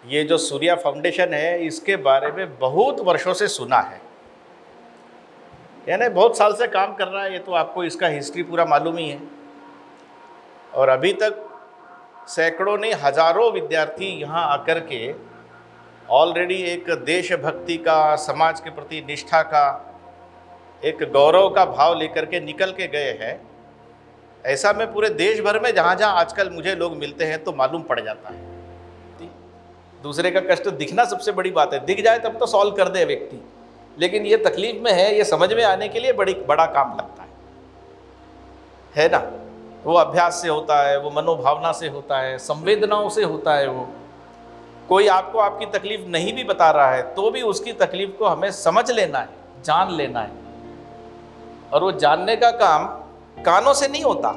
ये जो सूर्या फाउंडेशन है, इसके बारे में बहुत वर्षों से सुना है, यानी बहुत साल से काम कर रहा है। ये तो आपको इसका हिस्ट्री पूरा मालूम ही है। और अभी तक सैकड़ों नहीं हजारों विद्यार्थी यहाँ आकर के ऑलरेडी एक देशभक्ति का, समाज के प्रति निष्ठा का, एक गौरव का भाव लेकर के निकल के गए हैं। ऐसा मैं पूरे देश भर में जहाँ जहाँ आजकल मुझे लोग मिलते हैं तो मालूम पड़ जाता है। दूसरे का कष्ट दिखना सबसे बड़ी बात है, दिख जाए तब तो सॉल्व कर दे व्यक्ति, लेकिन ये तकलीफ में है, ये समझ में आने के लिए बड़ा काम लगता है ना। वो अभ्यास से होता है, वो मनोभावना से होता है, संवेदनाओं से होता है। वो कोई आपको आपकी तकलीफ नहीं भी बता रहा है तो भी उसकी तकलीफ को हमें समझ लेना है, जान लेना है। और वो जानने का काम कानों से नहीं होता,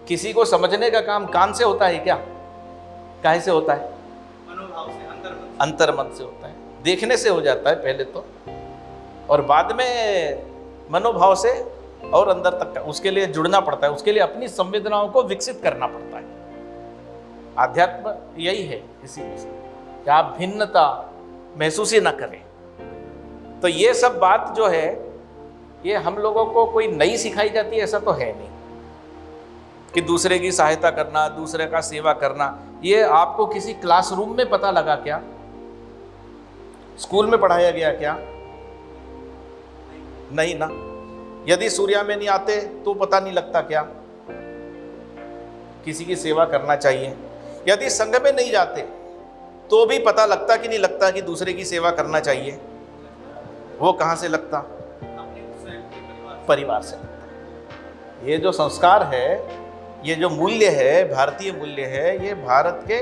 किसी को समझने का काम कान से होता है क्या? काहे से होता है? मनोभाव से, अंतर्मन से होता है। देखने से हो जाता है पहले तो, और बाद में मनोभाव से और अंदर तक उसके लिए जुड़ना पड़ता है, उसके लिए अपनी संवेदनाओं को विकसित करना पड़ता है। आध्यात्म यही है, इसी में से कि आप भिन्नता महसूस ही ना करें। तो ये सब बात जो है, ये हम लोगों को कोई नई सिखाई जाती है ऐसा तो है नहीं, कि दूसरे की सहायता करना, दूसरे का सेवा करना, ये आपको किसी क्लासरूम में पता लगा क्या? स्कूल में पढ़ाया गया क्या? नहीं ना। यदि सूर्या में नहीं आते तो पता नहीं लगता क्या किसी की सेवा करना चाहिए? यदि संघ में नहीं जाते तो भी पता लगता कि नहीं लगता कि दूसरे की सेवा करना चाहिए? वो कहाँ से लगता? परिवार से लगता। ये जो संस्कार है, ये जो मूल्य है, भारतीय मूल्य है, ये भारत के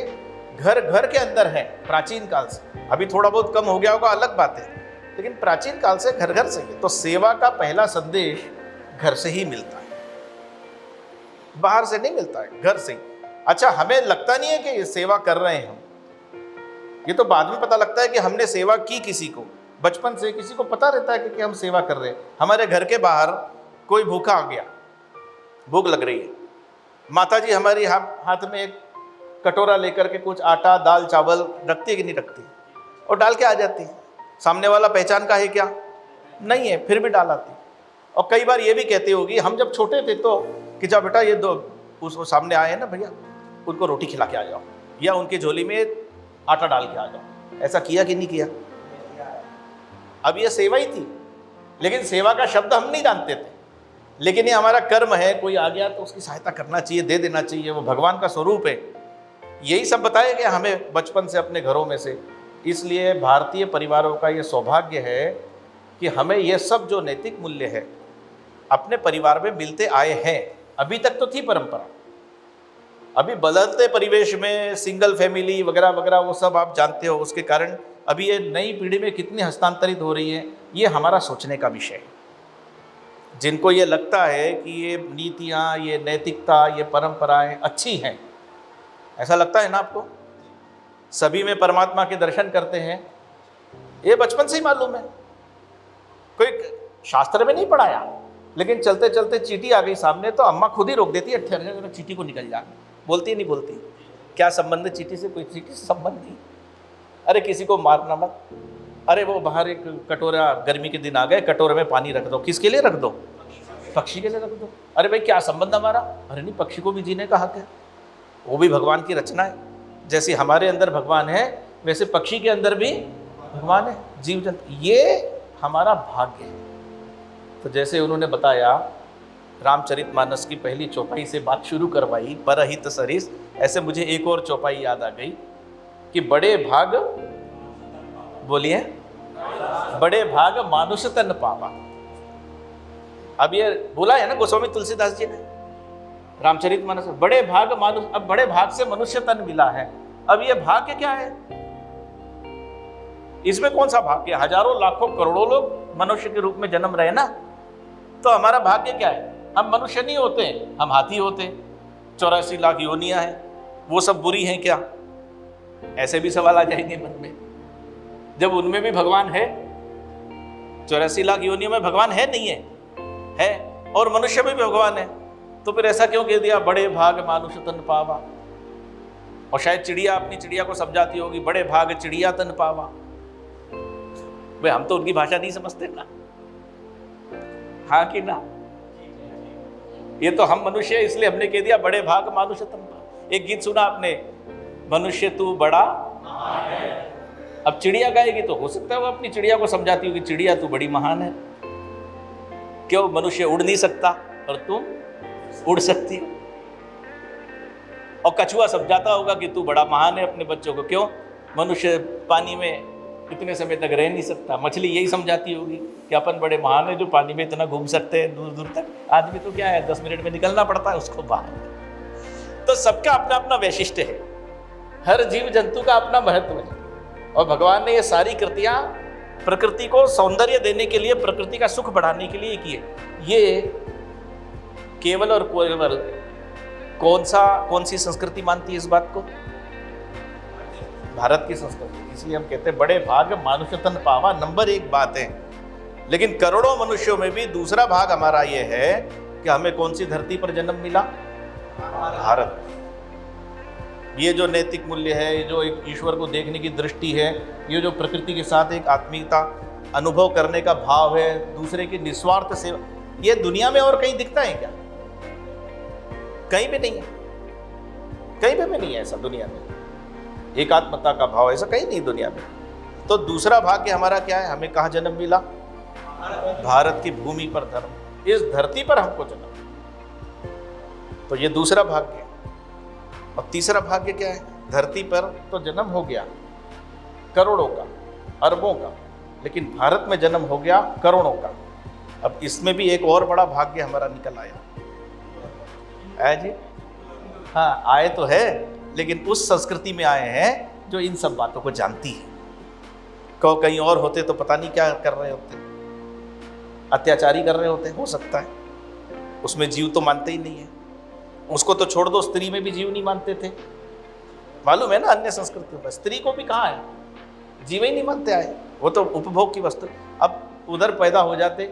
घर घर के अंदर है प्राचीन काल से। अभी थोड़ा बहुत कम हो गया होगा, अलग बात है, लेकिन प्राचीन काल से घर घर से ही। तो सेवा का पहला संदेश घर से ही मिलता है, बाहर से नहीं मिलता है, घर से ही। अच्छा, हमें लगता नहीं है कि ये सेवा कर रहे हैं हम, ये तो बाद में पता लगता है कि हमने सेवा की किसी को। बचपन से किसी को पता रहता है कि हम सेवा कर रहे हैं। हमारे घर के बाहर कोई भूखा आ गया, भूख लग रही है, माता जी हमारी हाथ में एक कटोरा लेकर के कुछ आटा, दाल, चावल रखती है कि नहीं रखती? और डाल के आ जाती है। सामने वाला पहचान का है क्या? नहीं है, फिर भी डाल आती। और कई बार ये भी कहती होगी, हम जब छोटे थे तो कि जा बेटा ये दो, उस सामने आए हैं ना भैया, उनको रोटी खिला के आ जाओ, या उनकी झोली में आटा डाल के आ जाओ। ऐसा किया कि नहीं किया? अब ये सेवा ही थी, लेकिन सेवा का शब्द हम नहीं जानते थे, लेकिन ये हमारा कर्म है। कोई आ गया तो उसकी सहायता करना चाहिए, दे देना चाहिए, वो भगवान का स्वरूप है। यही सब बताया गया हमें बचपन से अपने घरों में से। इसलिए भारतीय परिवारों का ये सौभाग्य है कि हमें ये सब जो नैतिक मूल्य है अपने परिवार में मिलते आए हैं। अभी तक तो थी परंपरा, अभी बदलते परिवेश में सिंगल फैमिली वगैरह वगैरह वो सब आप जानते हो, उसके कारण अभी ये नई पीढ़ी में कितनी हस्तांतरित हो रही है, ये हमारा सोचने का विषय है। जिनको ये लगता है कि ये नीतियाँ, ये नैतिकता, ये परंपराएं अच्छी हैं, ऐसा लगता है ना आपको? सभी में परमात्मा के दर्शन करते हैं, ये बचपन से ही मालूम है। कोई शास्त्र में नहीं पढ़ाया, लेकिन चलते चलते चींटी आ गई सामने तो अम्मा खुद ही रोक देती है, ठहर चींटी को निकल जा। बोलती नहीं बोलती? क्या संबंध है चींटी से? कोई चींटी से संबंध नहीं। अरे किसी को मारना मत। अरे वो बाहर एक कटोरा, गर्मी के दिन आ गए, कटोरे में पानी रख दो। किसके लिए रख दो? पक्षी के लिए रख दो। अरे भाई क्या संबंध हमारा? अरे नहीं, पक्षी को भी जीने का हक है, वो भी भगवान की रचना है। जैसे हमारे अंदर भगवान है, वैसे पक्षी के अंदर भी भगवान है, जीव जंतु। ये हमारा भाग्य है। तो जैसे उन्होंने बताया, रामचरितमानस की पहली चौपाई से बात शुरू करवाई, परहित सरिस, ऐसे मुझे एक और चौपाई याद आ गई कि बड़े भाग, बोलिए, बड़े भाग मानुष तन पावा। अब ये बोला है ना गोस्वामी तुलसीदास जी ने रामचरितमानस, बड़े भाग मानुष। अब बड़े भाग से मनुष्य तन मिला है। अब ये भाग्य क्या है? इसमें कौन सा भाग्य? हजारों लाखों करोड़ों लोग मनुष्य के रूप में जन्म रहे ना, तो हमारा भाग्य क्या है? हम मनुष्य नहीं होते, हम हाथी होते। 84 लाख योनियां हैं, वो सब बुरी हैं क्या? ऐसे भी सवाल आ जाएंगे मन में, जब उनमें भी भगवान है। 84 लाख योनियों में भगवान है नहीं है? है, और मनुष्य में भी भगवान है, तो फिर ऐसा क्यों कह दिया बड़े भाग मानुष तन पावा? और शायद चिड़िया अपनी चिड़िया को समझाती होगी, बड़े भाग चिड़िया तन पावा। भाई हम तो उनकी भाषा नहीं समझते ना, हाँ कि ना? ये तो हम मनुष्य है इसलिए हमने कह दिया बड़े भाग मानुष तन पावा। एक गीत सुना आपने, मनुष्य तू बड़ा। अब चिड़िया गाएगी तो हो सकता है वो अपनी चिड़िया को समझाती होगी, चिड़िया तू बड़ी महान है, क्यों मनुष्य उड़ नहीं सकता और तुम उड़ सकती हो। और कछुआ समझाता होगा कि तू बड़ा महान है अपने बच्चों को, क्यों मनुष्य पानी में इतने समय तक रह नहीं सकता। मछली यही समझाती होगी कि अपन बड़े महान है जो पानी में इतना घूम सकते हैं दूर दूर तक। आदमी तो क्या है 10 मिनट में निकलना पड़ता है उसको बाहर। तो सबका अपना अपना वैशिष्ट्य है, हर जीव जंतु का अपना महत्व है। और भगवान ने ये सारी कृतियां प्रकृति को सौंदर्य देने के लिए, प्रकृति का सुख बढ़ाने के लिए किए। ये केवल और केवल कौन सी संस्कृति मानती है इस बात को? भारत की संस्कृति। इसलिए हम कहते हैं बड़े भाग मानुष तन पावा, नंबर 1 बात है। लेकिन करोड़ों मनुष्यों में भी दूसरा भाग हमारा ये है कि हमें कौन सी धरती पर जन्म मिला? भारत। ये जो नैतिक मूल्य है, ये जो एक ईश्वर को देखने की दृष्टि है, ये जो प्रकृति के साथ एक आत्मीयता अनुभव करने का भाव है, दूसरे की निस्वार्थ सेवा, ये दुनिया में और कहीं दिखता है क्या? कहीं भी नहीं है, कहीं पे भी नहीं है ऐसा दुनिया में। एकात्मता का भाव ऐसा कहीं नहीं दुनिया में। तो दूसरा भाग्य हमारा क्या है? हमें कहाँ जन्म मिला? भारत की भूमि पर धर्म, इस धरती पर हमको जन्म। तो ये दूसरा भाग्य है। और तीसरा भाग्य क्या है? धरती पर तो जन्म हो गया करोड़ों का, अरबों का, लेकिन भारत में जन्म हो गया करोड़ों का। अब इसमें भी एक और बड़ा भाग्य हमारा निकल आया है जी। हाँ आए तो है, लेकिन उस संस्कृति में आए हैं जो इन सब बातों को जानती है। कहीं और होते तो पता नहीं क्या कर रहे होते, अत्याचारी कर रहे होते, हो सकता है। उसमें जीव तो मानते ही नहीं है। उसको तो छोड़ दो, स्त्री में भी जीव नहीं मानते थे, मालूम है ना? अन्य संस्कृतियों में स्त्री को भी कहाँ है, जीव ही नहीं मानते आए, वो तो उपभोग की वस्तु। अब उधर पैदा हो जाते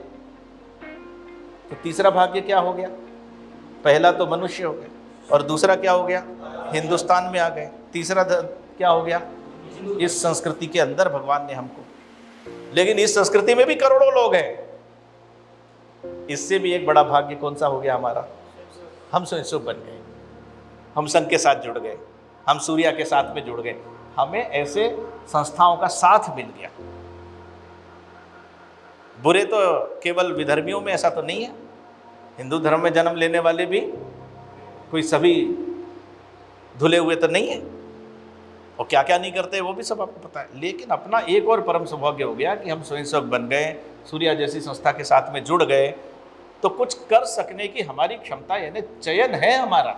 तो तीसरा भाग्य क्या हो गया? पहला तो मनुष्य हो गए, और दूसरा क्या हो गया? हिंदुस्तान में आ गए। तीसरा क्या हो गया? इस संस्कृति के अंदर भगवान ने हमको, लेकिन इस संस्कृति में भी करोड़ों लोग हैं। इससे भी एक बड़ा भाग्य कौन सा हो गया हमारा? हम स्वयं बन गए, हम संघ के साथ जुड़ गए, हम सूर्या के साथ में जुड़ गए, हमें ऐसे संस्थाओं का साथ मिल गया। बुरे तो केवल विधर्मियों में ऐसा तो नहीं है, हिंदू धर्म में जन्म लेने वाले भी कोई सभी धुले हुए तो नहीं है, और क्या क्या नहीं करते वो भी सब आपको पता है। लेकिन अपना एक और परम सौभाग्य हो गया कि हम स्वयंसेवक बन गए, सूर्या जैसी संस्था के साथ में जुड़ गए, तो कुछ कर सकने की हमारी क्षमता, यानी चयन है हमारा।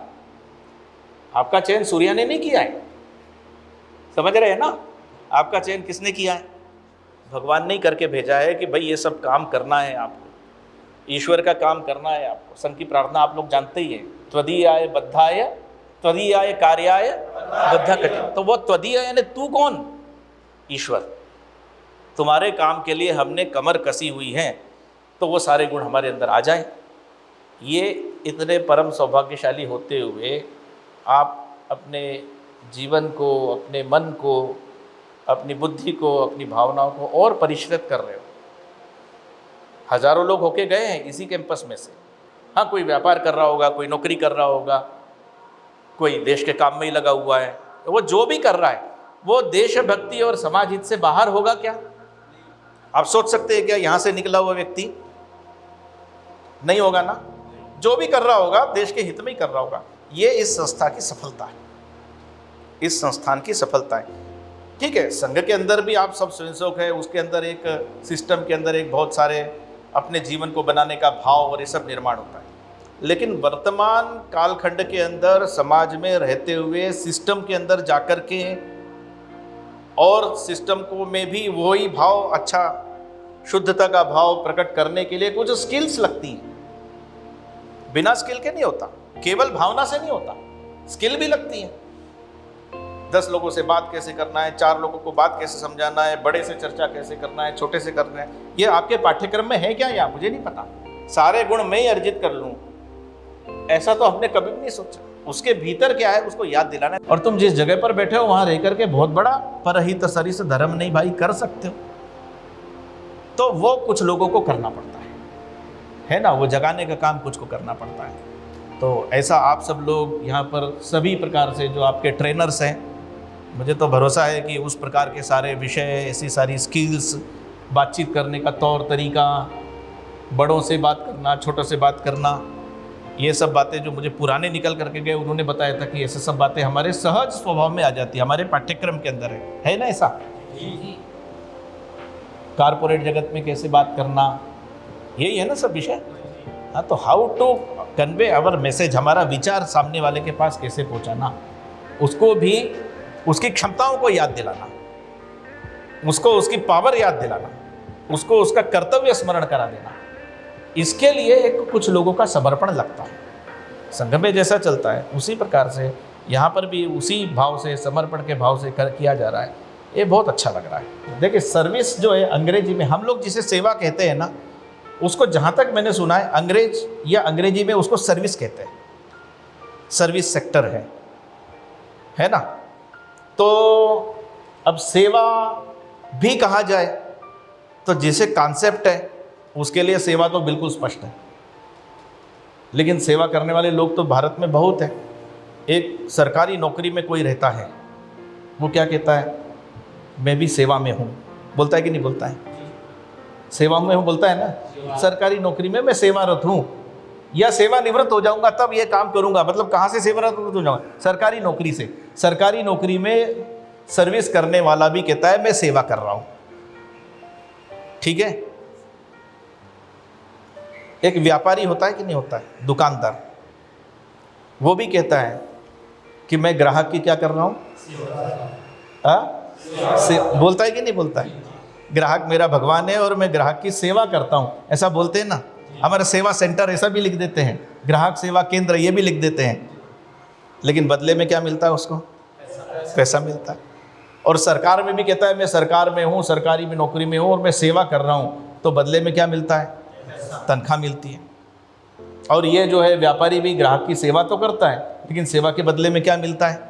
आपका चयन सूर्या ने नहीं किया है, समझ रहे हैं ना? आपका चयन किसने किया है? भगवान ने ही करके भेजा है कि भाई ये सब काम करना है आपको, ईश्वर का काम करना है आपको। संघ की प्रार्थना आप लोग जानते ही हैं, त्वदीयाय बद्धाय त्वदीयाय कार्याय बद्धा कटिन। तो वो त्वदीय यानी तू कौन? ईश्वर। तुम्हारे काम के लिए हमने कमर कसी हुई है, तो वो सारे गुण हमारे अंदर आ जाए। ये इतने परम सौभाग्यशाली होते हुए आप अपने जीवन को, अपने मन को, अपनी बुद्धि को, अपनी भावनाओं को और परिष्कृत कर रहे हो। हजारों लोग होके गए हैं इसी कैंपस में से। हाँ, कोई व्यापार कर रहा होगा, कोई नौकरी कर रहा होगा, कोई देश के काम में ही लगा हुआ है। तो वो जो भी कर रहा है वो देशभक्ति और समाज हित से बाहर होगा क्या? आप सोच सकते हैं क्या यहाँ से निकला हुआ व्यक्ति? नहीं होगा ना। जो भी कर रहा होगा देश के हित में ही कर रहा होगा। ये इस संस्था की सफलता है, इस संस्थान की सफलता है। ठीक है, संघ के अंदर भी आप सब स्वयंसेवक है, उसके अंदर एक सिस्टम के अंदर एक बहुत सारे अपने जीवन को बनाने का भाव और ये सब निर्माण होता है। लेकिन वर्तमान कालखंड के अंदर समाज में रहते हुए सिस्टम के अंदर जाकर के और सिस्टम को में भी वही भाव, अच्छा शुद्धता का भाव प्रकट करने के लिए कुछ स्किल्स लगती हैं। बिना स्किल के नहीं होता, केवल भावना से नहीं होता, स्किल भी लगती है। 10 लोगों से बात कैसे करना है, 4 लोगों को बात कैसे समझाना है, बड़े से चर्चा कैसे करना है, छोटे से करना है, ये आपके पाठ्यक्रम में है क्या? या मुझे नहीं पता। सारे गुण मैं ही अर्जित कर लूँ, ऐसा तो हमने कभी भी नहीं सोचा। उसके भीतर क्या है उसको याद दिलाना है। और तुम जिस जगह पर बैठे हो वहां रह करके बहुत बड़ा परहित सरिस धर्म नहीं भाई कर सकते हो, तो वो कुछ लोगों को करना पड़ता है ना, वो जगाने का काम कुछ को करना पड़ता है। तो ऐसा आप सब लोग यहाँ पर सभी प्रकार से जो आपके ट्रेनर्स हैं, मुझे तो भरोसा है कि उस प्रकार के सारे विषय, ऐसी सारी स्किल्स, बातचीत करने का तौर तरीका, बड़ों से बात करना, छोटों से बात करना, ये सब बातें जो मुझे पुराने निकल करके गए उन्होंने बताया था कि ऐसे सब बातें हमारे सहज स्वभाव में आ जाती है, हमारे पाठ्यक्रम के अंदर है ना ऐसा। कारपोरेट जगत में कैसे बात करना, यही है ना सब विषय। हाँ, तो how to convey our message, हमारा विचार सामने वाले के पास कैसे पहुंचाना, उसको भी उसकी क्षमताओं को याद दिलाना, उसको उसकी पावर याद दिलाना, उसको उसका कर्तव्य स्मरण करा देना, इसके लिए एक कुछ लोगों का समर्पण लगता है। संघ में जैसा चलता है उसी प्रकार से यहाँ पर भी उसी भाव से, समर्पण के भाव से किया जा रहा है। ये बहुत अच्छा लग रहा है। देखिए सर्विस जो है अंग्रेजी में हम लोग जिसे सेवा कहते हैं ना, उसको जहाँ तक मैंने सुना है अंग्रेज या अंग्रेजी में उसको सर्विस कहते हैं, सर्विस सेक्टर है ना। तो अब सेवा भी कहा जाए तो जैसे कॉन्सेप्ट है उसके लिए सेवा तो बिल्कुल स्पष्ट है, लेकिन सेवा करने वाले लोग तो भारत में बहुत है। एक सरकारी नौकरी में कोई रहता है, वो क्या कहता है, मैं भी सेवा में हूँ, बोलता है कि नहीं बोलता है, सेवा में हूँ बोलता है ना। सरकारी नौकरी में मैं सेवारत हूँ या सेवानिवृत्त हो जाऊंगा तब ये काम करूंगा, मतलब कहाँ से सेवानिवृत्त हो जाऊंगा, सरकारी नौकरी से। सरकारी नौकरी में सर्विस करने वाला भी कहता है मैं सेवा कर रहा हूँ, ठीक है। एक व्यापारी होता है कि नहीं होता है, दुकानदार, वो भी कहता है कि मैं ग्राहक की क्या कर रहा हूँ, बोलता है कि नहीं बोलता है, ग्राहक मेरा भगवान है और मैं ग्राहक की सेवा करता हूँ, ऐसा बोलते हैं ना। हमारा सेवा सेंटर ऐसा भी लिख देते हैं, ग्राहक सेवा केंद्र ये भी लिख देते हैं, लेकिन बदले में क्या मिलता है उसको, पैसा मिलता है। और सरकार में भी कहता है मैं सरकार में हूँ, सरकारी में नौकरी में हूँ और मैं सेवा कर रहा हूँ, तो बदले में क्या मिलता है, तनख्वाह मिलती है। और ये जो है व्यापारी भी ग्राहक की सेवा तो करता है, लेकिन सेवा के बदले में क्या मिलता है,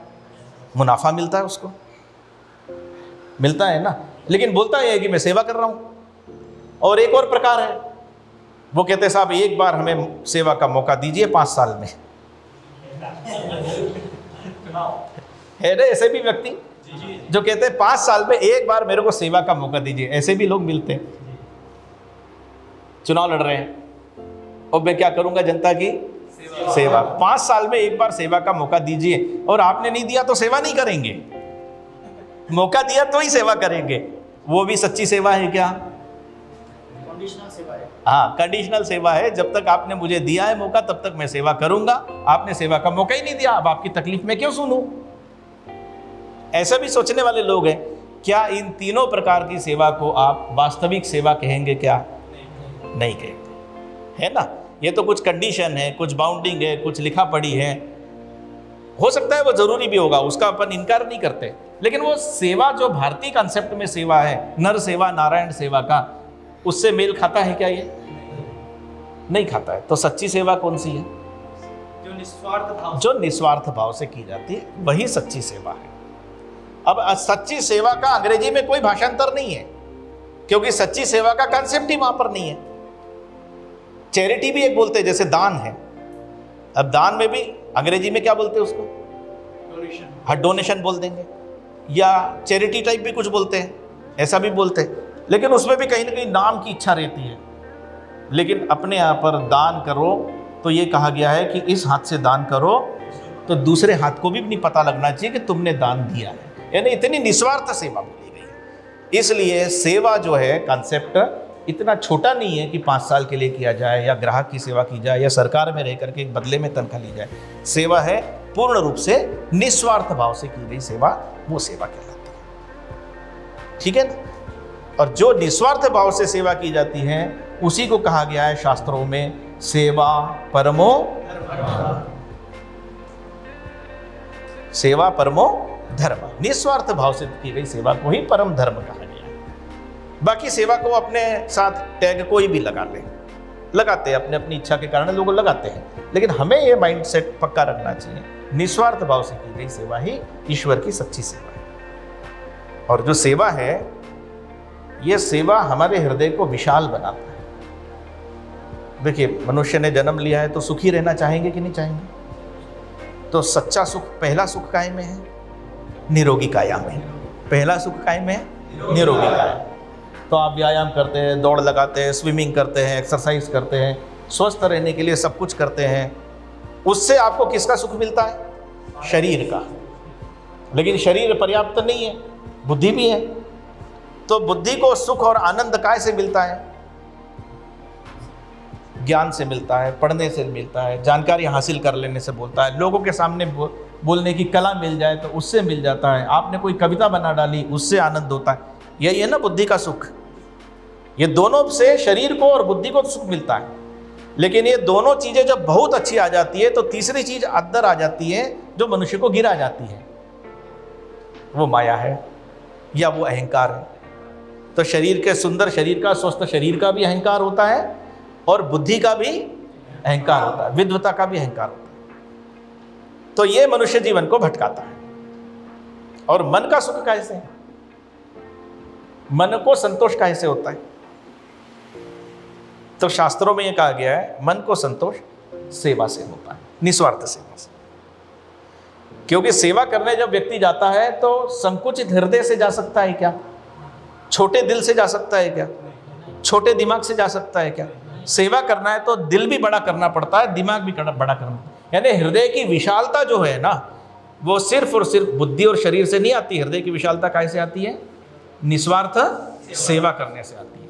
मुनाफा मिलता है, उसको मिलता है ना, लेकिन बोलता है कि मैं सेवा कर रहा हूँ। और एक और प्रकार है, वो कहते हैं साहब एक बार हमें सेवा का मौका दीजिए 5 साल में, है ना ऐसे भी व्यक्ति जो कहते हैं 5 साल में एक बार मेरे को सेवा का मौका दीजिए, ऐसे भी लोग मिलते हैं। चुनाव लड़ रहे हैं और मैं क्या करूंगा, जनता की सेवा। 5 साल में एक बार सेवा का मौका दीजिए, और आपने नहीं दिया तो सेवा नहीं करेंगे, मौका दिया तो ही सेवा करेंगे। वो भी सच्ची सेवा है क्या, कंडीशनल सेवा है। हाँ, कंडीशनल सेवा है। जब तक आपने मुझे दिया है मौका तब तक मैं सेवा करूंगा, आपने सेवा का मौका ही नहीं दिया, अब आपकी तकलीफ में क्यों सुनूं। ऐसा भी सोचने वाले लोग हैं। क्या इन तीनों प्रकार की सेवा को आप वास्तविक सेवा कहेंगे, क्या नहीं कहेंगे, है ना। ये तो कुछ कंडीशन है, कुछ बाउंडिंग है, कुछ लिखा पड़ी है, हो सकता है वो जरूरी भी होगा, उसका अपन इनकार नहीं करते, लेकिन वो सेवा जो भारतीय कॉन्सेप्ट में सेवा है, नर सेवा नारायण सेवा का, उससे मेल खाता है क्या, ये नहीं खाता है। तो सच्ची सेवा कौन सी है, जो निस्वार्थ भाव से की जाती है, वही सच्ची सेवा है। अब सच्ची सेवा का अंग्रेजी में कोई भाषांतर नहीं है, क्योंकि सच्ची सेवा का कॉन्सेप्ट ही वहां पर नहीं है। चैरिटी भी एक बोलते हैं, जैसे दान है, अब दान में भी अंग्रेजी में क्या बोलते हैं उसको, डोनेशन, हाँ डोनेशन बोल देंगे, या चैरिटी टाइप भी कुछ बोलते हैं, ऐसा भी बोलते हैं, लेकिन उसमें भी कहीं ना कहीं नाम की इच्छा रहती है। लेकिन अपने यहाँ पर दान करो तो ये कहा गया है कि इस हाथ से दान करो तो दूसरे हाथ को भी नहीं पता लगना चाहिए कि तुमने दान दिया है, यानी इतनी निस्वार्थ सेवा बोली गई है। इसलिए सेवा जो है कॉन्सेप्ट इतना छोटा नहीं है कि 5 साल के लिए किया जाए, या ग्राहक की सेवा की जाए, या सरकार में रह करके एक बदले में तनख्वाह ली जाए। सेवा है पूर्ण रूप से निस्वार्थ भाव से की गई सेवा, वो सेवा कहलाती है, ठीक है ना। और जो निस्वार्थ भाव से सेवा की जाती है उसी को कहा गया है शास्त्रों में सेवा परमो धर्म, सेवा परमो धर्म, निस्वार्थ भाव से की गई सेवा को ही परम धर्म कहा गया है। बाकी सेवा को अपने साथ टैग कोई भी लगा ले, लगाते हैं, अपने अपनी इच्छा के कारण लोग लगाते हैं, लेकिन हमें ये माइंड सेट पक्का रखना चाहिए, निस्वार्थ भाव से की गई सेवा ही ईश्वर की सच्ची सेवा है। और जो सेवा है, ये सेवा हमारे हृदय को विशाल बनाता है। देखिए, मनुष्य ने जन्म लिया है तो सुखी रहना चाहेंगे कि नहीं चाहेंगे? तो सच्चा सुख, पहला सुख काय में है? निरोगी काया में। पहला सुख काय में है? निरोगी काया। तो आप व्यायाम करते हैं, दौड़ लगाते हैं, स्विमिंग करते हैं, एक्सरसाइज करते हैं, स्वस्थ रहने के लिए सब कुछ करते हैं, उससे आपको किसका सुख मिलता है? शरीर का। लेकिन शरीर पर्याप्त नहीं है, बुद्धि भी है। तो बुद्धि को सुख और आनंद काय से मिलता है? ज्ञान से मिलता है, पढ़ने से मिलता है, जानकारी हासिल कर लेने से बोलता है, लोगों के सामने बोलने की कला मिल जाए तो उससे मिल जाता है, आपने कोई कविता बना डाली उससे आनंद होता है। यही है ना बुद्धि का सुख। ये दोनों से शरीर को और बुद्धि को सुख मिलता है। लेकिन ये दोनों चीजें जब बहुत अच्छी आ जाती है तो तीसरी चीज अंदर आ जाती है जो मनुष्य को गिरा जाती है, वो माया है या वो अहंकार है। तो शरीर के सुंदर शरीर का, स्वस्थ शरीर का भी अहंकार होता है और बुद्धि का भी अहंकार होता है, विद्वता का भी अहंकार होता है। तो ये मनुष्य जीवन को भटकाता है। और मन का सुख कैसे? मन को संतोष कैसे होता है? तो शास्त्रों में यह कहा गया है, मन को संतोष सेवा से होता है, निस्वार्थ सेवा से। क्योंकि सेवा करने जब व्यक्ति जाता है तो संकुचित हृदय से जा सकता है क्या? छोटे दिल से जा सकता है क्या? छोटे दिमाग से जा सकता है क्या? सेवा करना है तो दिल भी बड़ा करना पड़ता है, दिमाग भी बड़ा करना, यानी हृदय की विशालता जो है ना, वो सिर्फ और सिर्फ बुद्धि और शरीर से नहीं आती। हृदय की विशालता कैसे आती है? निस्वार्थ सेवा करने से आती है।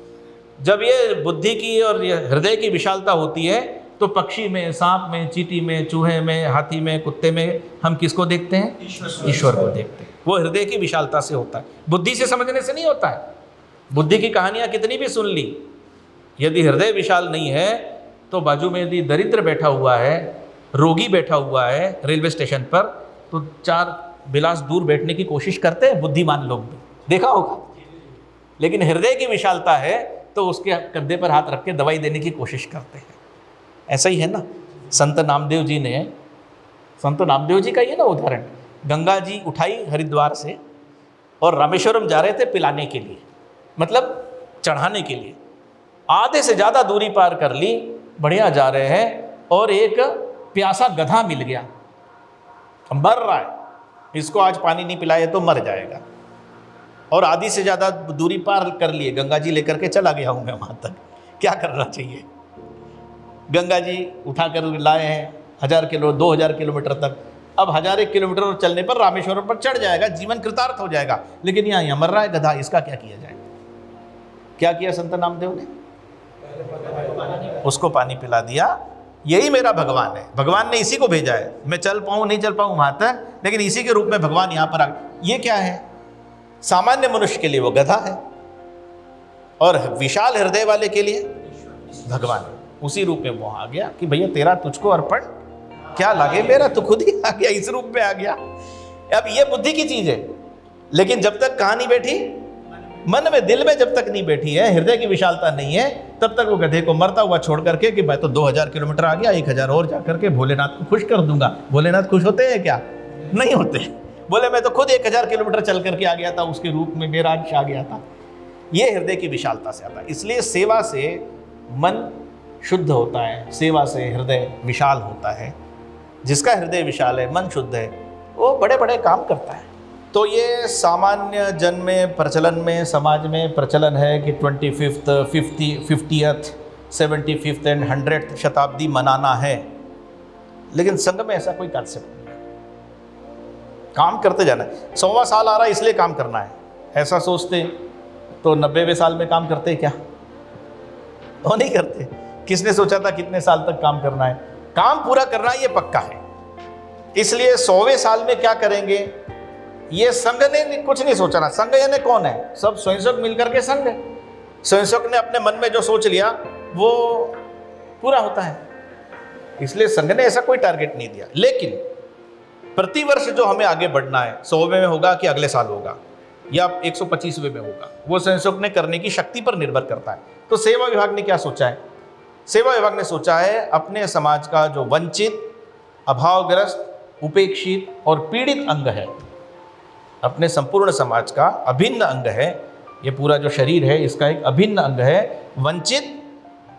जब ये बुद्धि की और ये हृदय की विशालता होती है तो पक्षी में, सांप में, चींटी में, चूहे में, हाथी में, कुत्ते में हम किसको देखते हैं? ईश्वर को देखते हैं। वो हृदय की विशालता से होता है, बुद्धि से समझने से नहीं होता है। बुद्धि की कहानियां कितनी भी सुन ली, यदि हृदय विशाल नहीं है तो बाजू में यदि दरिद्र बैठा हुआ है, रोगी बैठा हुआ है रेलवे स्टेशन पर, तो 4 बिलास दूर बैठने की कोशिश करते हैं बुद्धिमान लोग भी, देखा होगा। लेकिन हृदय की विशालता है तो उसके कंधे पर हाथ रख के दवाई देने की कोशिश करते हैं। ऐसा ही है ना। संत नामदेव जी का ये ना उदाहरण, गंगा जी उठाई हरिद्वार से और रामेश्वरम जा रहे थे पिलाने के लिए, मतलब चढ़ाने के लिए। आधे से ज़्यादा दूरी पार कर ली, बढ़िया जा रहे हैं, और एक प्यासा गधा मिल गया, मर रहा है, इसको आज पानी नहीं पिलाए तो मर जाएगा। और आधी से ज़्यादा दूरी पार कर लिए, गंगा जी लेकर के चला गया हूँ मैं वहाँ तक, क्या करना चाहिए? गंगा जी उठा कर लाए हैं 1000 किलो 2000 किलोमीटर तक। अब 1000 किलोमीटर और चलने पर रामेश्वरम पर चढ़ जाएगा, जीवन कृतार्थ हो जाएगा। लेकिन यहाँ मर रहा है गधा, इसका क्या किया जाए? क्या किया संत नामदेव ने? उसको पानी पिला दिया। यही मेरा भगवान है, भगवान ने इसी को भेजा है। मैं चल पाऊँ नहीं चल पाऊँ वहाँ तक, लेकिन इसी के रूप में भगवान यहाँ पर आ गए। ये क्या है? सामान्य मनुष्य के लिए वो गधा है, और विशाल हृदय वाले के लिए भगवान। उसी रूप में वो आ गया कि भैया तेरा तुझको अर्पण क्या लागे, मेरा तो खुद ही आ गया, इस रूप में आ गया। अब ये बुद्धि की चीज है, लेकिन जब तक कहाँ नहीं बैठी? मन में, दिल में जब तक नहीं बैठी है, हृदय की विशालता नहीं है, तब तक वो गधे को मरता हुआ छोड़ करके कि मैं तो 2000 किलोमीटर आ गया, 1000 और जा करके भोलेनाथ को खुश कर दूंगा। भोलेनाथ खुश होते हैं क्या? नहीं होते। बोले मैं तो खुद 1000 किलोमीटर चल करके आ गया था, उसके रूप में मेरा अंश आ गया था। ये हृदय की विशालता से आता है। इसलिए सेवा से मन शुद्ध होता है, सेवा से हृदय विशाल होता है। जिसका हृदय विशाल है, मन शुद्ध है, वो बड़े बड़े काम करता है। तो ये सामान्य जन में, प्रचलन में, समाज में प्रचलन है कि 25th, 50th, 75th and 100th शताब्दी मनाना है। लेकिन संघ में ऐसा कोई कंसेप्ट नहीं है। काम करते जाना है। 100वां साल आ रहा है इसलिए काम करना है, ऐसा सोचते तो 90वें साल में काम करते क्या? वो नहीं करते। किसने सोचा था कितने साल तक काम करना है? काम पूरा करना ये पक्का है। इसलिए 100वें साल में क्या करेंगे, ये संघ ने कुछ नहीं सोचा ना। संघ यानी कौन है? सब स्वयंसेवक मिलकर के संघ है। स्वयंसेवक ने अपने मन में जो सोच लिया वो पूरा होता है। इसलिए संघ ने ऐसा कोई टारगेट नहीं दिया। लेकिन प्रतिवर्ष जो हमें आगे बढ़ना है, 100वें में होगा कि अगले साल होगा या 125वें में होगा, वो स्वयंसेवक ने करने की शक्ति पर निर्भर करता है। तो सेवा विभाग ने क्या सोचा है सेवा विभाग ने सोचा है अपने समाज का जो वंचित, अभावग्रस्त, उपेक्षित और पीड़ित अंग है, अपने संपूर्ण समाज का अभिन्न अंग है, ये पूरा जो शरीर है इसका एक अभिन्न अंग है, वंचित,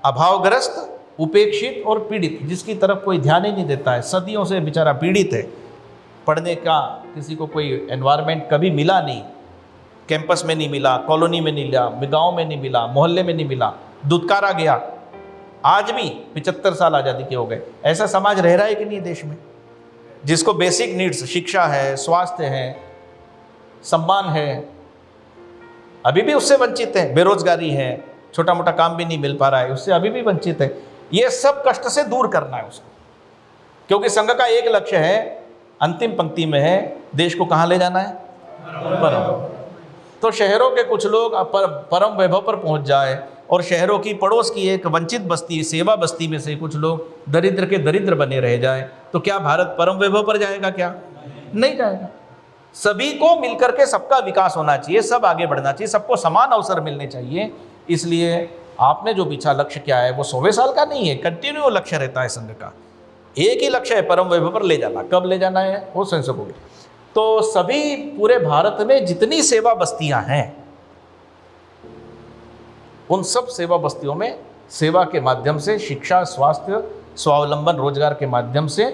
अभावग्रस्त, उपेक्षित और पीड़ित, जिसकी तरफ कोई ध्यान ही नहीं देता है, सदियों से बेचारा पीड़ित है, पढ़ने का किसी को कोई एनवायरनमेंट कभी मिला नहीं, कैंपस में नहीं मिला, कॉलोनी में नहीं मिला, गांव में नहीं मिला, मोहल्ले में नहीं मिला, दुत्कारा गया। आज भी 75 साल आज़ादी के हो गए, ऐसा समाज रह रहा है कि नहीं देश में, जिसको बेसिक नीड्स, शिक्षा है, स्वास्थ्य है, सम्मान है, अभी भी उससे वंचित है, बेरोजगारी है, छोटा मोटा काम भी नहीं मिल पा रहा है, उससे अभी भी वंचित है। ये सब कष्ट से दूर करना है उसको, क्योंकि संघ का एक लक्ष्य है, अंतिम पंक्ति में है, देश को कहाँ ले जाना है, परम। तो शहरों के कुछ लोग परम वैभव पर पहुंच जाए और शहरों की पड़ोस की एक वंचित बस्ती, सेवा बस्ती में से कुछ लोग दरिद्र के दरिद्र बने रह जाए, तो क्या भारत परम वैभव पर जाएगा? क्या नहीं जाएगा। सभी को मिलकर के सबका विकास होना चाहिए, सब आगे बढ़ना चाहिए, सबको समान अवसर मिलने चाहिए। इसलिए आपने जो पीछा लक्ष्य क्या है वो 100वें साल का नहीं है, कंटिन्यू लक्ष्य रहता है संघ का। एक ही लक्ष्य है, परम वैभव पर ले जाना। कब ले जाना है वो स्वयं को। तो सभी पूरे भारत में जितनी सेवा बस्तियां हैं, उन सब सेवा बस्तियों में सेवा के माध्यम से शिक्षा, स्वास्थ्य, स्वावलंबन, रोजगार के माध्यम से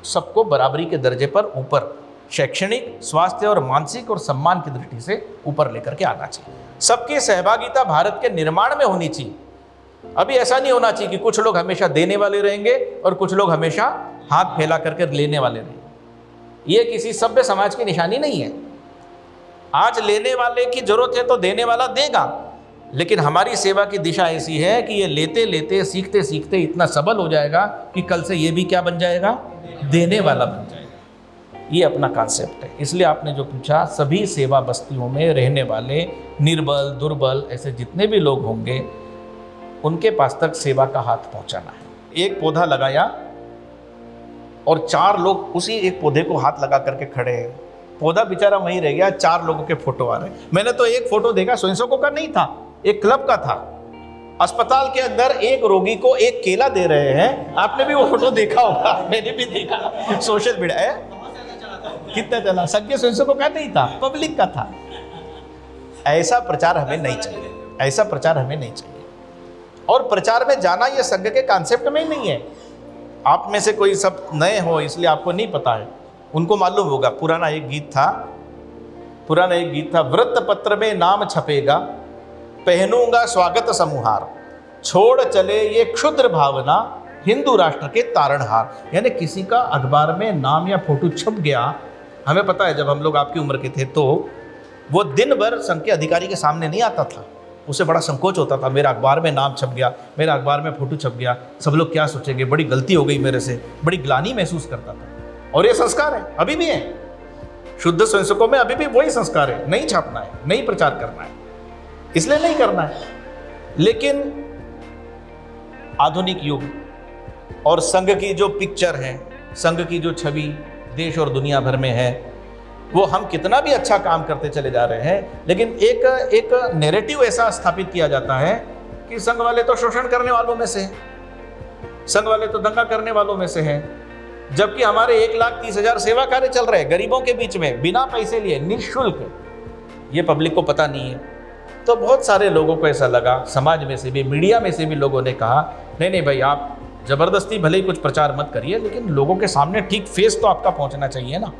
सबको बराबरी के दर्जे पर ऊपर, शैक्षणिक, स्वास्थ्य और मानसिक और सम्मान की दृष्टि से ऊपर लेकर के आना चाहिए। सबकी सहभागिता भारत के निर्माण में होनी चाहिए। अभी ऐसा नहीं होना चाहिए कि कुछ लोग हमेशा देने वाले रहेंगे और कुछ लोग हमेशा हाथ फैला करके लेने वाले रहेंगे। ये किसी सभ्य समाज की निशानी नहीं है। आज लेने वाले की जरूरत है तो देने वाला देगा, लेकिन हमारी सेवा की दिशा ऐसी है कि ये लेते लेते, सीखते सीखते इतना सबल हो जाएगा कि कल से ये भी क्या बन जाएगा, देने वाला बन जाएगा। ये अपना कॉन्सेप्ट है। इसलिए आपने जो पूछा, सभी सेवा बस्तियों में रहने वाले निर्बल, दुर्बल, ऐसे जितने भी लोग होंगे, उनके पास तक सेवा का हाथ पहुंचाना है। एक पौधा लगाया और 4 लोग उसी एक पौधे को हाथ लगा करके खड़े हैं, पौधा बेचारा वहीं रह गया, 4 लोगों के फोटो आ रहे हैं। मैंने तो एक फोटो देखा, स्वयंसेवकों का नहीं था, एक क्लब का था। अस्पताल के अंदर एक रोगी को एक केला दे रहे हैं, आपने भी वो फोटो देखा होगा, मैंने भी देखा, सोशल मीडिया है। कितना चला, संघ स्वयंसेवकों का नहीं था, पब्लिक का था। ऐसा प्रचार हमें नहीं चाहिए, ऐसा प्रचार हमें नहीं चाहिए। और प्रचार में जाना ये संघ के कॉन्सेप्ट में ही नहीं है। आप में से कोई सब नए हो इसलिए आपको नहीं पता है, उनको मालूम होगा। पुराना एक गीत था, वृत्तपत्र में नाम छपेगा, पहनूंगा स्वागत समूहार, छोड़ चले ये क्षुद्र भावना, हिंदू राष्ट्र के तारणहार। यानी किसी का अखबार में नाम या फोटो छप गया, हमें पता है जब हम लोग आपकी उम्र के थे तो वो दिन भर संघ के अधिकारी के सामने नहीं आता था, उसे बड़ा संकोच होता था, मेरा अखबार में नाम छप गया, मेरा अखबार में फोटो छप गया, सब लोग क्या सोचेंगे, बड़ी गलती हो गई मेरे से, बड़ी ग्लानि महसूस करता था। और ये संस्कार है, अभी भी है, शुद्ध स्वयंसेवकों में अभी भी वही संस्कार है, नहीं छापना है, नहीं प्रचार करना है, इसलिए नहीं करना है। लेकिन आधुनिक युग और संघ की जो पिक्चर है, संघ की जो छवि देश और दुनिया भर में है, वो हम कितना भी अच्छा काम करते चले जा रहे हैं, लेकिन एक नैरेटिव ऐसा स्थापित किया जाता है कि संघ वाले तो शोषण करने वालों में से हैं, संघ वाले तो दंगा करने वालों में से हैं, जबकि हमारे 1,30,000 सेवा कार्य चल रहे हैं गरीबों के बीच में, बिना पैसे लिए, निःशुल्क। ये पब्लिक को पता नहीं है। तो बहुत सारे लोगों को ऐसा लगा, समाज में से भी, मीडिया में से भी लोगों ने कहा, नहीं भाई, आप ज़बरदस्ती भले ही कुछ प्रचार मत करिए, लेकिन लोगों के सामने ठीक फेस तो आपका पहुंचना चाहिए ना।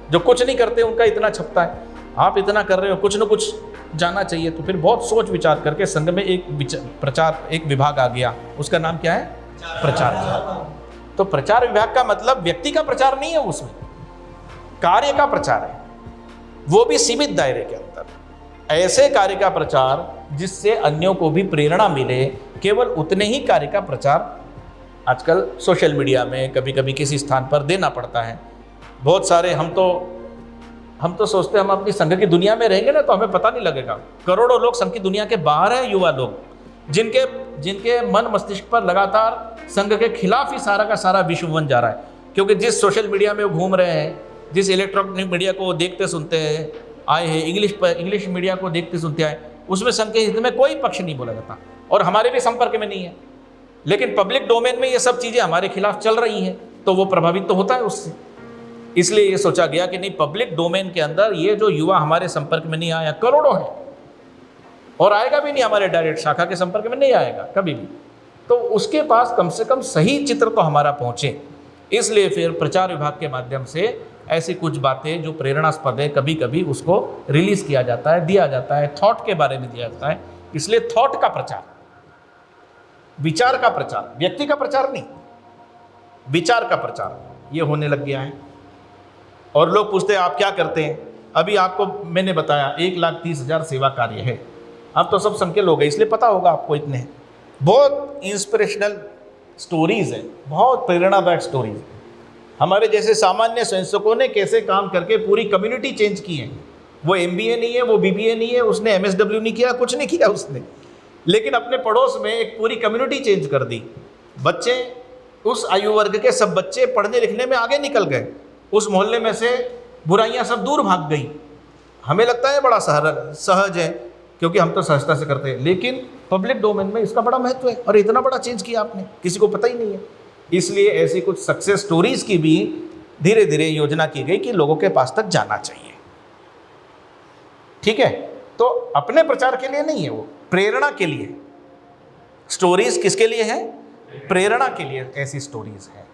जो कुछ नहीं करते उनका इतना छपता है, आप इतना कर रहे हो, कुछ न कुछ जाना चाहिए। तो फिर बहुत सोच विचार करके संघ में एक विभाग आ गया, उसका नाम क्या है, प्रचार विभाग। तो प्रचार विभाग का मतलब व्यक्ति का प्रचार नहीं है, उसमें कार्य का प्रचार है, वो भी सीमित दायरे के अंदर। ऐसे कार्य का प्रचार जिससे अन्यों को भी प्रेरणा मिले, केवल उतने ही कार्य का प्रचार आजकल सोशल मीडिया में कभी कभी किसी स्थान पर देना पड़ता है। बहुत सारे हम तो सोचते हैं हम अपनी संघ की दुनिया में रहेंगे ना तो हमें पता नहीं लगेगा। करोड़ों लोग संघ की दुनिया के बाहर हैं, युवा लोग, जिनके मन मस्तिष्क पर लगातार संघ के खिलाफ ही सारा का सारा विश्व बन जा रहा है। क्योंकि जिस सोशल मीडिया में वो घूम रहे हैं, जिस इलेक्ट्रॉनिक मीडिया को देखते सुनते आए हैं, इंग्लिश मीडिया को देखते सुनते आए, उसमें संघ के हित में कोई पक्ष नहीं बोला जाता और हमारे भी संपर्क में नहीं है। लेकिन पब्लिक डोमेन में ये सब चीजें हमारे खिलाफ चल रही हैं, तो वो प्रभावित तो होता है उससे। इसलिए ये सोचा गया कि नहीं, पब्लिक डोमेन के अंदर ये जो युवा हमारे संपर्क में नहीं आया, करोड़ों है, और आएगा भी नहीं, हमारे डायरेक्ट शाखा के संपर्क में नहीं आएगा कभी भी, तो उसके पास कम से कम सही चित्र तो हमारा पहुंचे। इसलिए फिर प्रचार विभाग के माध्यम से ऐसी कुछ बातें जो प्रेरणास्पद है, कभी कभी उसको रिलीज किया जाता है, दिया जाता है, थॉट के बारे में दिया जाता है। इसलिए थॉट का प्रचार, विचार का प्रचार, व्यक्ति का प्रचार नहीं, विचार का प्रचार ये होने लग गया है। और लोग पूछते हैं आप क्या करते हैं? अभी आपको मैंने बताया 1,30,000 सेवा कार्य है। आप तो सब संख्या लोग हैं, इसलिए पता होगा आपको इतने। बहुत इंस्पिरेशनल स्टोरीज है, बहुत प्रेरणादायक स्टोरीज। हमारे जैसे सामान्य स्वयंसेवकों ने कैसे काम करके पूरी कम्युनिटी चेंज की है। वो MBA नहीं है, वो BBA नहीं है, उसने MSW नहीं किया, कुछ नहीं किया उसने, लेकिन अपने पड़ोस में एक पूरी कम्युनिटी चेंज कर दी। बच्चे, उस आयु वर्ग के सब बच्चे पढ़ने लिखने में आगे निकल गए, उस मोहल्ले में से बुराइयां सब दूर भाग गई। हमें लगता है बड़ा सहज है क्योंकि हम तो सहजता से करते हैं, लेकिन पब्लिक डोमेन में इसका बड़ा महत्व है। और इतना बड़ा चेंज किया आपने, किसी को पता ही नहीं है। इसलिए ऐसी कुछ सक्सेस स्टोरीज की भी धीरे धीरे योजना की गई कि लोगों के पास तक जाना चाहिए। ठीक है, तो अपने प्रचार के लिए नहीं है, वो प्रेरणा के लिए। स्टोरीज किसके लिए है? प्रेरणा के लिए ऐसी स्टोरीज है।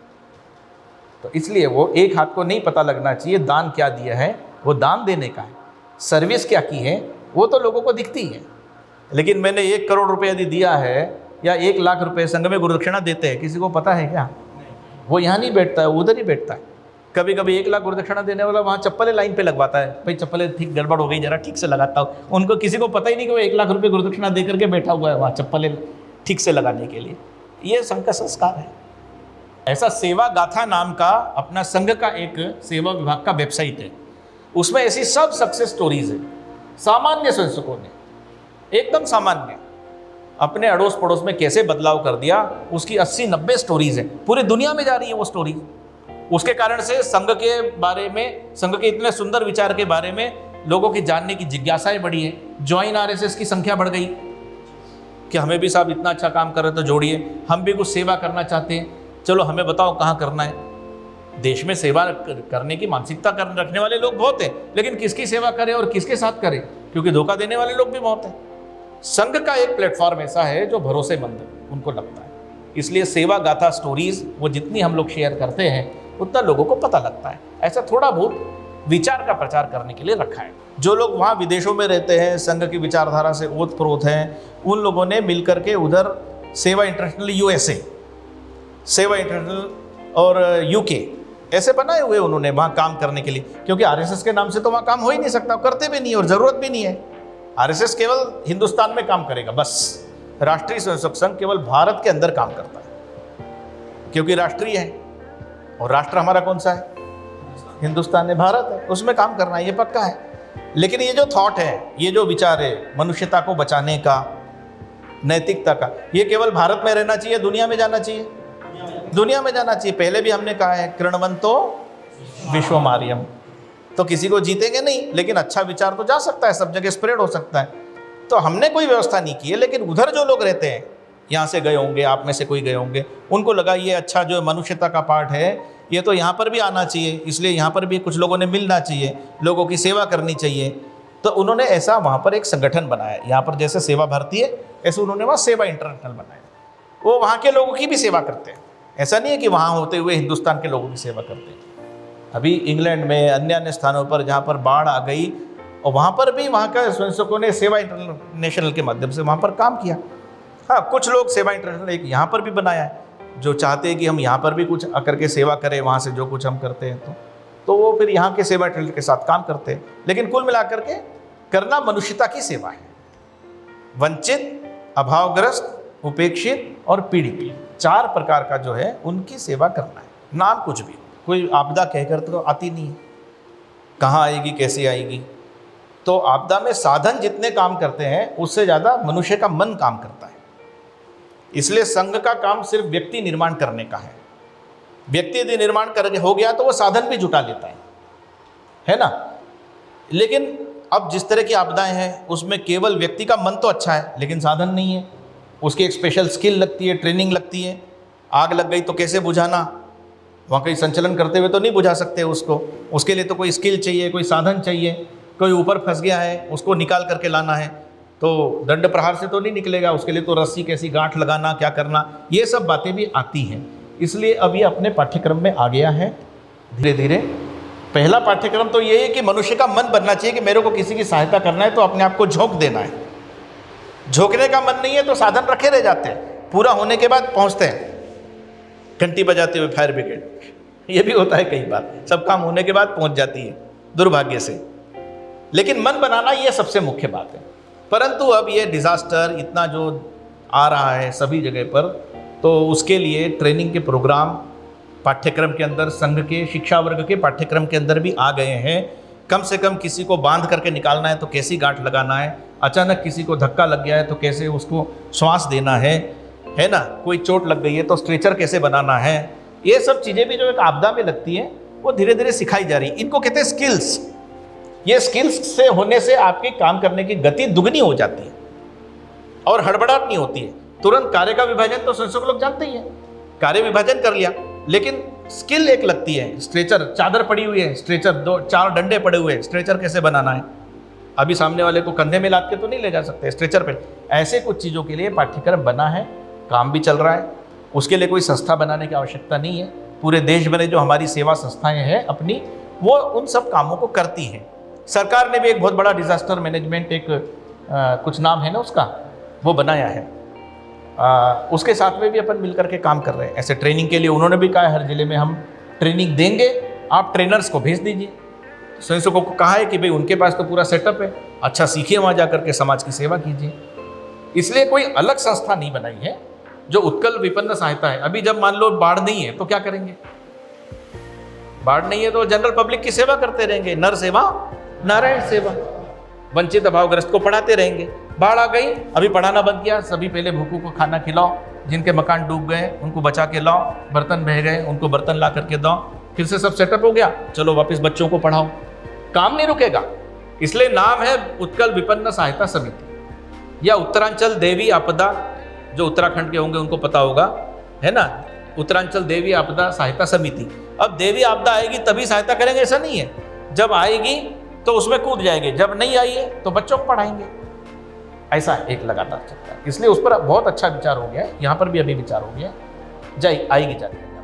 तो इसलिए वो एक हाथ को नहीं पता लगना चाहिए दान क्या दिया है, वो दान देने का है। सर्विस क्या की है वो तो लोगों को दिखती है, लेकिन मैंने 1 करोड़ रुपए यदि दिया है या 1 लाख रुपए संघ में गुरुदक्षिणा देते हैं, किसी को पता है क्या? वो यहाँ नहीं बैठता है, उधर ही बैठता है। कभी कभी 1 लाख गुरुदक्षिणा देने वाला वहाँ चप्पलें लाइन पे लगवाता है, भाई चप्पलें ठीक गड़बड़ हो गई, जरा ठीक से लगाता हूँ। उनको किसी को पता ही नहीं कि वो 1 लाख रुपए गुरुदक्षिणा दे करके बैठा हुआ है वहाँ चप्पलें ठीक से लगाने के लिए। ये संघ का संस्कार है। ऐसा सेवा गाथा नाम का अपना संघ का एक सेवा विभाग का वेबसाइट है, उसमें ऐसी सब सक्सेस स्टोरीज है। सामान्य स्वयंसेवकों ने एकदम सामान्य अपने अड़ोस पड़ोस में कैसे बदलाव कर दिया, उसकी 80-90 स्टोरीज है। पूरी दुनिया में जा रही है वो स्टोरी। उसके कारण से संघ के बारे में, संघ के इतने सुंदर विचार के बारे में लोगों की जानने की जिज्ञासाएं बढ़ी है। ज्वाइन RSS की संख्या बढ़ गई कि हमें भी साहब इतना अच्छा काम कर रहे तो जोड़िए, हम भी कुछ सेवा करना चाहते हैं, चलो हमें बताओ कहाँ करना है। देश में सेवा करने की मानसिकता रखने वाले लोग बहुत हैं, लेकिन किसकी सेवा करें और किसके साथ करें, क्योंकि धोखा देने वाले लोग भी बहुत हैं। संघ का एक प्लेटफॉर्म ऐसा है जो भरोसेमंद उनको लगता है। इसलिए सेवा गाथा स्टोरीज वो जितनी हम लोग शेयर करते हैं उतना लोगों को पता लगता है। ऐसा थोड़ा बहुत विचार का प्रचार करने के लिए रखा है। जो लोग वहाँ विदेशों में रहते हैं, संघ की विचारधारा से ओतप्रोत हैं, उन लोगों ने मिलकर के उधर सेवा इंटरनेशनल USA, सेवा इंटरनेशनल और UK ऐसे बनाए हुए उन्होंने वहाँ काम करने के लिए, क्योंकि RSS के नाम से तो वहाँ काम हो ही नहीं सकता, करते भी नहीं और ज़रूरत भी नहीं है। RSS केवल हिंदुस्तान में काम करेगा बस। राष्ट्रीय स्वयंसेवक संघ केवल भारत के अंदर काम करता है, क्योंकि राष्ट्रीय है, और राष्ट्र हमारा कौन सा है? हिंदुस्तान है, भारत है, उसमें काम करना है, ये पक्का है। लेकिन ये जो थॉट है, ये जो विचार है मनुष्यता को बचाने का, नैतिकता का, ये केवल भारत में रहना चाहिए, दुनिया में जाना चाहिए, दुनिया में जाना चाहिए। पहले भी हमने कहा है कृणवंतो विश्वमार्यम, तो किसी को जीतेंगे नहीं, लेकिन अच्छा विचार तो जा सकता है, सब जगह स्प्रेड हो सकता है। तो हमने कोई व्यवस्था नहीं की है, लेकिन उधर जो लोग रहते हैं, यहाँ से गए होंगे, आप में से कोई गए होंगे, उनको लगा ये अच्छा जो मनुष्यता का पार्ट है ये तो यहाँ पर भी आना चाहिए, इसलिए यहाँ पर भी कुछ लोगों ने मिलना चाहिए, लोगों की सेवा करनी चाहिए। तो उन्होंने ऐसा वहाँ पर एक संगठन बनाया। यहाँ पर जैसे सेवा भारती है, ऐसे उन्होंने वहाँ सेवा इंटरनेशनल बनाया। वो वहाँ के लोगों की भी सेवा करते हैं, ऐसा नहीं है कि वहाँ होते हुए हिंदुस्तान के लोगों की सेवा करते हैं। अभी इंग्लैंड में अन्य स्थानों पर जहाँ पर बाढ़ आ गई, और वहाँ पर भी वहाँ के स्वयंसेवकों ने सेवा इंटरनेशनल के माध्यम से वहाँ पर काम किया। हाँ, कुछ लोग सेवा इंटरनेशनल एक यहाँ पर भी बनाया है, जो चाहते हैं कि हम यहाँ पर भी कुछ आकर के सेवा करें, वहाँ से जो कुछ हम करते हैं तो वो फिर यहाँ के सेवा इंटरनेशनल के साथ काम करते हैं। लेकिन कुल मिलाकर के करना मनुष्यता की सेवा है। वंचित, अभावग्रस्त, उपेक्षित और पीड़ित, 4 प्रकार का जो है उनकी सेवा करना है। नाम कुछ भी, कोई आपदा कहकर तो आती नहीं है, कहाँ आएगी, कैसे आएगी। तो आपदा में साधन जितने काम करते हैं उससे ज़्यादा मनुष्य का मन काम करता है। इसलिए संघ का काम सिर्फ व्यक्ति निर्माण करने का है। व्यक्ति यदि निर्माण कर हो गया तो वो साधन भी जुटा लेता है ना। लेकिन अब जिस तरह की आपदाएं हैं उसमें केवल व्यक्ति का मन तो अच्छा है, लेकिन साधन नहीं है, उसकी एक स्पेशल स्किल लगती है, ट्रेनिंग लगती है। आग लग गई तो कैसे बुझाना, वहाँ कहीं संचलन करते हुए तो नहीं बुझा सकते उसको, उसके लिए तो कोई स्किल चाहिए, कोई साधन चाहिए। कोई ऊपर फंस गया है, उसको निकाल करके लाना है, तो दंड प्रहार से तो नहीं निकलेगा, उसके लिए तो रस्सी कैसी गांठ लगाना, क्या करना, ये सब बातें भी आती हैं। इसलिए अब ये अपने पाठ्यक्रम में आ गया है धीरे धीरे। पहला पाठ्यक्रम तो ये है कि मनुष्य का मन बनना चाहिए कि मेरे को किसी की सहायता करना है तो अपने आप को झोंक देना है। झोंकने का मन नहीं है तो साधन रखे रह जाते हैं, पूरा होने के बाद पहुंचते हैं घंटी बजाते हुए फायर ब्रिगेड। ये भी होता है कई बार, सब काम होने के बाद पहुंच जाती है दुर्भाग्य से। लेकिन मन बनाना ये सबसे मुख्य बात है। परंतु अब ये डिज़ास्टर इतना जो आ रहा है सभी जगह पर, तो उसके लिए ट्रेनिंग के प्रोग्राम पाठ्यक्रम के अंदर, संघ के शिक्षा वर्ग के पाठ्यक्रम के अंदर भी आ गए हैं। कम से कम किसी को बांध करके निकालना है तो कैसी गांठ लगाना है, अचानक किसी को धक्का लग गया है तो कैसे उसको श्वास देना है ना, कोई चोट लग गई है तो स्ट्रेचर कैसे बनाना है। ये सब चीज़ें भी जो एक आपदा में लगती हैं वो धीरे धीरे सिखाई जा रही है। इनको कहते हैं स्किल्स। ये स्किल्स से होने से आपके काम करने की गति दुगनी हो जाती है और हड़बड़ाहट नहीं होती है। तुरंत कार्य का विभाजन तो संस्थापक लोग जानते ही हैं, कार्य विभाजन कर लिया, लेकिन स्किल एक लगती है। स्ट्रेचर, चादर पड़ी हुई है, स्ट्रेचर 2-4 डंडे पड़े हुए हैं, स्ट्रेचर कैसे बनाना है। अभी सामने वाले को कंधे में लाद के तो नहीं ले जा सकते स्ट्रेचर पे। ऐसे कुछ चीज़ों के लिए पाठ्यक्रम बना है, काम भी चल रहा है। उसके लिए कोई संस्था बनाने की आवश्यकता नहीं है। पूरे देश भर में जो हमारी सेवा संस्थाएं हैं अपनी, वो उन सब कामों को करती हैं। सरकार ने भी एक बहुत बड़ा डिजास्टर मैनेजमेंट, एक कुछ नाम है ना उसका, वो बनाया है। उसके साथ में भी अपन मिलकर के काम कर रहे हैं। ऐसे ट्रेनिंग के लिए उन्होंने भी कहा हर जिले में हम ट्रेनिंग देंगे, आप ट्रेनर्स को भेज दीजिए। स्वयंसेवकों को कहा है कि भाई उनके पास तो पूरा सेटअप है, अच्छा सीखिए, वहाँ जा करके समाज की सेवा कीजिए। इसलिए कोई अलग संस्था नहीं बनाई है जो उत्कल विपन्न सहायता है। अभी जब मान लो बाढ़ नहीं है तो क्या करेंगे, बाढ़ नहीं है तो जनरल पब्लिक की सेवा करते रहेंगे, नर सेवा नारायण सेवा, वंचित अभावग्रस्त को पढ़ाते रहेंगे। बाढ़ आ गई, अभी पढ़ाना बंद किया, सभी पहले भूखों को खाना खिलाओ, जिनके मकान डूब गए उनको बचा के लाओ, बर्तन बह गए उनको बर्तन ला करके दो, फिर से सब सेटअप हो गया, चलो वापस बच्चों को पढ़ाओ। काम नहीं रुकेगा। इसलिए नाम है उत्कल विपन्न सहायता समिति या उत्तरांचल देवी आपदा, जो उत्तराखंड के होंगे उनको पता होगा, है ना, उत्तरांचल देवी आपदा सहायता समिति। अब देवी आपदा आएगी तभी सहायता करेंगे ऐसा नहीं है, जब आएगी तो उसमें कूद जाएंगे, जब नहीं आई है तो बच्चों को पढ़ाएंगे। ऐसा एक लगातार चलता है। इसलिए उस पर बहुत अच्छा विचार हो गया है, यहाँ पर भी अभी विचार हो गया, आएगी जाएगी।